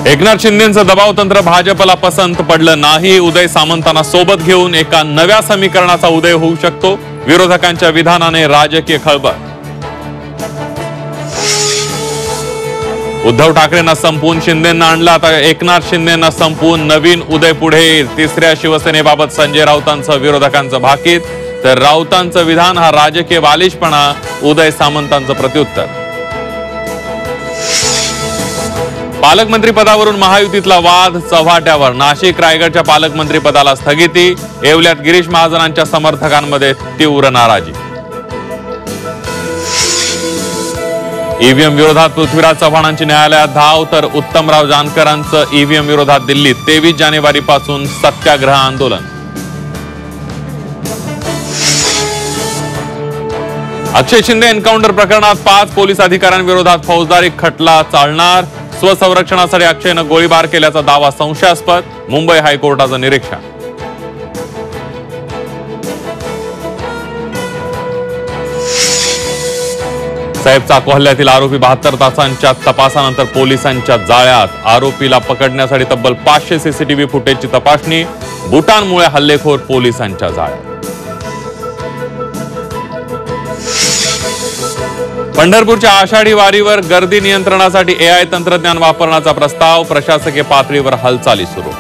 एकनाथ शिंदेंचं दबाव तंत्र भाजपला पसंत पडलं नाही। उदय सामंतांना सोबत घेऊन एका नव्या समीकरणाचा उदय होऊ शकतो। विरोधकांच्या विधानाने राजकीय खळबळ। उद्धव ठाकरेंना संपवून शिंदेंना आणलं, आता एकनाथ शिंदेंना संपवून नवीन उदय पुढे। तिसऱ्या शिवसेनेबाबत संजय राऊतांचं विरोधकांचं भाकीत, तर राऊतांचं विधान हा राजकीय बालिशपणा, उदय सामंतांचं प्रत्युत्तर। पालकमंत्री पदावरून महायुतीतला वाद चव्हाट्यावर। नाशिक रायगडच्या पालकमंत्री पदाला स्थगिती। येवल्यात गिरीश महाजनांच्या समर्थकांमध्ये तीव्र नाराजी। ईव्हीएम विरोधात पृथ्वीराज चव्हाणांची न्यायालयात धाव, तर उत्तमराव जानकरांचं ईव्हीएम विरोधात दिल्लीत 23 जानेवारीपासून सत्याग्रह आंदोलन। अक्षय शिंदे एन्काउंटर प्रकरणात 5 पोलीस अधिकाऱ्यांविरोधात फौजदारी खटला चालणार। स्वसंरक्षणासाठी अक्षयनं गोळीबार केल्याचा दावा संशयास्पद। मुंबई हायकोर्टाचं निरीक्षण। साहेब चाकू हल्ल्यातील आरोपी 72 तासांच्या तपासानंतर पोलिसांच्या जाळ्यात। आरोपीला पकडण्यासाठी तब्बल 500 सीसीटीव्ही फुटेजची तपासणी। बुटांमुळे हल्लेखोर पोलिसांच्या जाळ्यात। पंढरपूरच्या आषाढी वारीवर गर्दी नियंत्रणासाठी AI तंत्रज्ञान वापरण्याचा प्रस्ताव। प्रशासकीय पातळीवर हालचाली सुरू।